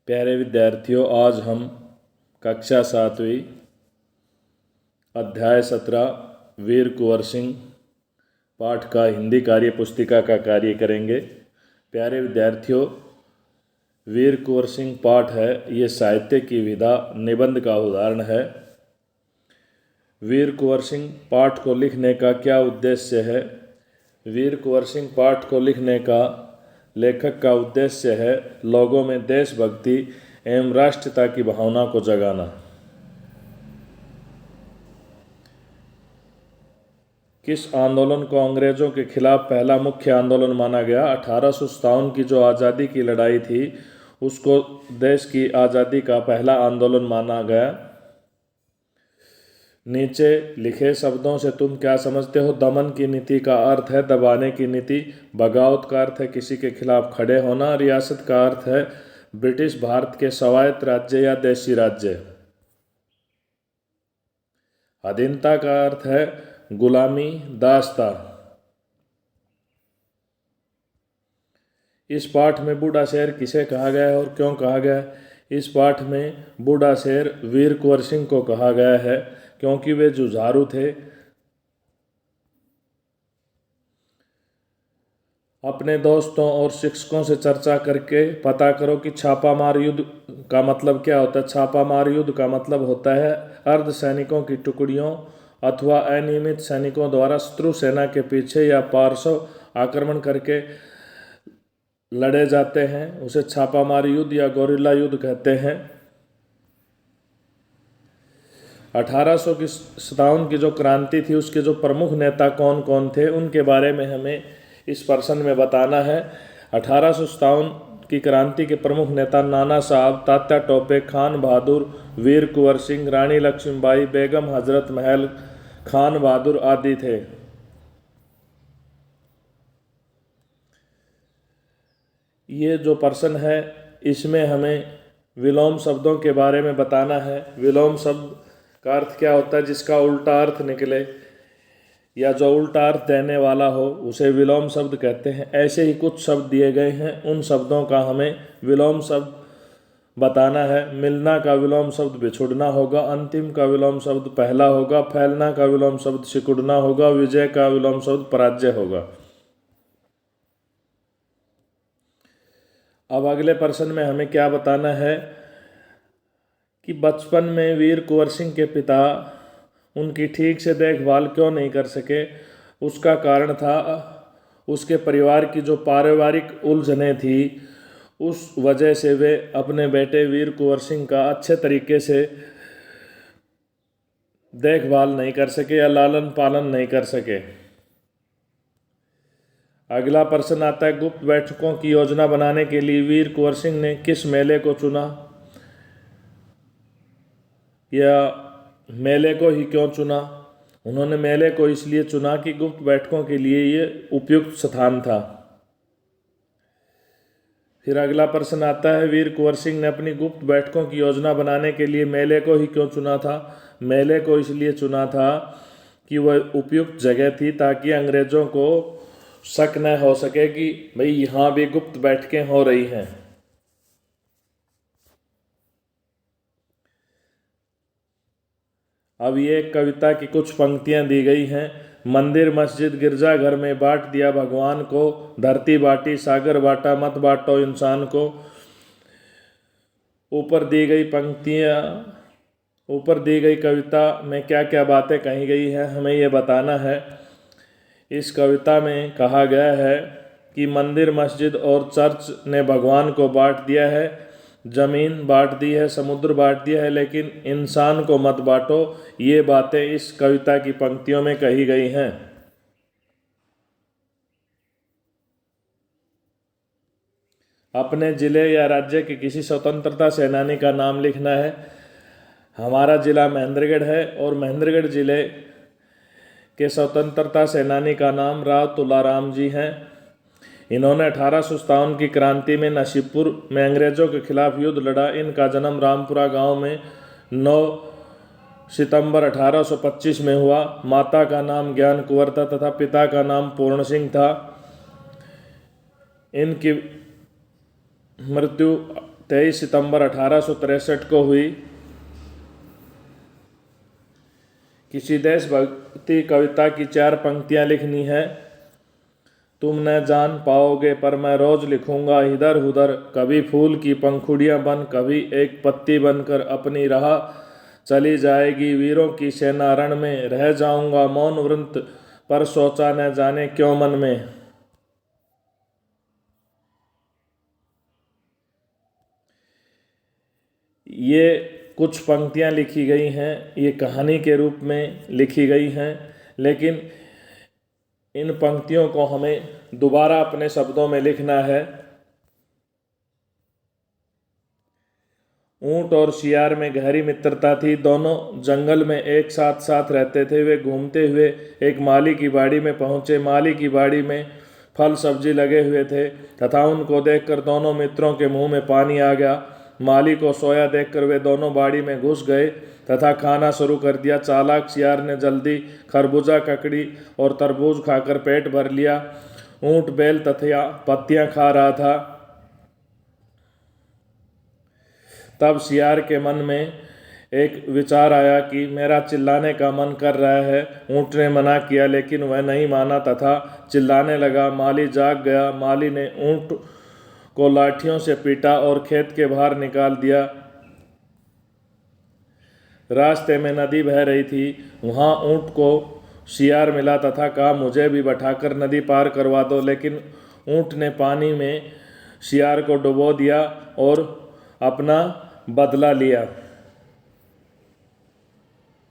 प्यारे विद्यार्थियों, आज हम कक्षा 7वीं अध्याय 17 वीर कुंवर सिंह पाठ का हिंदी कार्य पुस्तिका का कार्य करेंगे। प्यारे विद्यार्थियों, वीर कुंवर सिंह पाठ है, ये साहित्य की विधा निबंध का उदाहरण है। वीर कुंवर सिंह पाठ को लिखने का क्या उद्देश्य है? वीर कुंवर सिंह पाठ को लिखने का लेखक का उद्देश्य है लोगों में देशभक्ति एवं राष्ट्रीयता की भावना को जगाना। किस आंदोलन को अंग्रेजों के खिलाफ पहला मुख्य आंदोलन माना गया? 1857 की जो आज़ादी की लड़ाई थी उसको देश की आज़ादी का पहला आंदोलन माना गया। नीचे लिखे शब्दों से तुम क्या समझते हो? दमन की नीति का अर्थ है दबाने की नीति। बगावत का अर्थ है किसी के खिलाफ खड़े होना। रियासत का अर्थ है ब्रिटिश भारत के स्वायत्त राज्य या देशी राज्य। अधीनता का अर्थ है गुलामी, दास्ता। इस पाठ में बूढ़ा शेर किसे कहा गया है और क्यों कहा गया है? इस पाठ में बूढ़ा शेर वीर कुंवर सिंह को कहा गया है क्योंकि वे जुझारू थे। अपने दोस्तों और शिक्षकों से चर्चा करके पता करो कि छापामार युद्ध का मतलब क्या होता है। छापामार युद्ध का मतलब होता है अर्ध सैनिकों की टुकड़ियों अथवा अनियमित सैनिकों द्वारा शत्रु सेना के पीछे या पार्श्व आक्रमण करके लड़े जाते हैं। उसे छापामार युद्ध या गोरिल्ला युद्ध कहते हैं। 1857 की जो क्रांति थी उसके जो प्रमुख नेता कौन कौन थे उनके बारे में हमें इस प्रश्न में बताना है। 1857 की क्रांति के प्रमुख नेता नाना साहब, तात्या टोपे, खान बहादुर, वीर कुंवर सिंह, रानी लक्ष्मीबाई, बेगम हजरत महल, खान बहादुर आदि थे। ये जो प्रश्न है इसमें हमें विलोम शब्दों के बारे में बताना है। विलोम शब्द का अर्थ क्या होता है? जिसका उल्टा अर्थ निकले या जो उल्टा अर्थ देने वाला हो उसे विलोम शब्द कहते हैं। ऐसे ही कुछ शब्द दिए गए हैं, उन शब्दों का हमें विलोम शब्द बताना है। मिलना का विलोम शब्द बिछुड़ना होगा, अंतिम का विलोम शब्द पहला होगा, फैलना का विलोम शब्द सिकुड़ना होगा, विजय का विलोम शब्द पराजय होगा। अब अगले प्रश्न में हमें क्या बताना है कि बचपन में वीर कुंवर सिंह के पिता उनकी ठीक से देखभाल क्यों नहीं कर सके। उसका कारण था उसके परिवार की जो पारिवारिक उलझनें थी, उस वजह से वे अपने बेटे वीर कुंवर सिंह का अच्छे तरीके से देखभाल नहीं कर सके या लालन पालन नहीं कर सके। अगला प्रश्न आता है, गुप्त बैठकों की योजना बनाने के लिए वीर कुंवर सिंह ने किस मेले को चुना या मेले को ही क्यों चुना? उन्होंने मेले को इसलिए चुना कि गुप्त बैठकों के लिए ये उपयुक्त स्थान था। फिर अगला प्रश्न आता है, वीर कुंवर सिंह ने अपनी गुप्त बैठकों की योजना बनाने के लिए मेले को ही क्यों चुना था? मेले को इसलिए चुना था कि वह उपयुक्त जगह थी ताकि अंग्रेजों को शक न हो सके कि भाई यहाँ भी गुप्त बैठकें हो रही हैं। अब ये कविता की कुछ पंक्तियां दी गई हैं। मंदिर मस्जिद गिरजाघर में बांट दिया भगवान को, धरती बांटी सागर बांटा मत बांटो इंसान को। ऊपर दी गई पंक्तियां, ऊपर दी गई कविता में क्या क्या बातें कही गई हैं हमें ये बताना है। इस कविता में कहा गया है कि मंदिर मस्जिद और चर्च ने भगवान को बांट दिया है, जमीन बांट दी है, समुद्र बांट दिया है, लेकिन इंसान को मत बांटो। ये बातें इस कविता की पंक्तियों में कही गई हैं। अपने जिले या राज्य के किसी स्वतंत्रता सेनानी का नाम लिखना है। हमारा जिला महेंद्रगढ़ है और महेंद्रगढ़ जिले के स्वतंत्रता सेनानी का नाम राव तुलाराम जी हैं। इन्होंने 1857 की क्रांति में नसीबपुर में अंग्रेजों के खिलाफ युद्ध लड़ा। इनका जन्म रामपुरा गांव में 9 सितंबर 1825 में हुआ। माता का नाम ज्ञान कुंवर था तथा पिता का नाम पूर्ण सिंह था। इनकी मृत्यु 23 सितंबर 1863 को हुई। किसी देशभक्ति कविता की 4 पंक्तियाँ लिखनी है। तुम न जान पाओगे पर मैं रोज लिखूंगा इधर उधर, कभी फूल की पंखुड़ियाँ बन, कभी एक पत्ती बनकर अपनी राह चली जाएगी। वीरों की सेना रण में रह जाऊंगा मौन व्रत, पर सोचा न जाने क्यों मन में। ये कुछ पंक्तियाँ लिखी गई हैं, ये कहानी के रूप में लिखी गई हैं, लेकिन इन पंक्तियों को हमें दोबारा अपने शब्दों में लिखना है। ऊंट और शियार में गहरी मित्रता थी। दोनों जंगल में एक साथ साथ रहते थे। वे घूमते हुए एक माली की बाड़ी में पहुंचे। माली की बाड़ी में फल सब्जी लगे हुए थे तथा उनको देखकर दोनों मित्रों के मुंह में पानी आ गया। माली को सोया देखकर वे दोनों बाड़ी में घुस गए तथा खाना शुरू कर दिया। चालाक शियार ने जल्दी खरबूजा, ककड़ी और तरबूज खाकर पेट भर लिया। ऊंट बेल तथा पत्तियां खा रहा था। तब शियार के मन में एक विचार आया कि मेरा चिल्लाने का मन कर रहा है। ऊंट ने मना किया लेकिन वह नहीं माना तथा चिल्लाने लगा। माली जाग गया। माली ने ऊंट को लाठियों से पीटा और खेत के बाहर निकाल दिया। रास्ते में नदी बह रही थी। वहाँ ऊंट को शियार मिला तथा कहा मुझे भी बैठाकर नदी पार करवा दो, लेकिन ऊंट ने पानी में शियार को डुबो दिया और अपना बदला लिया।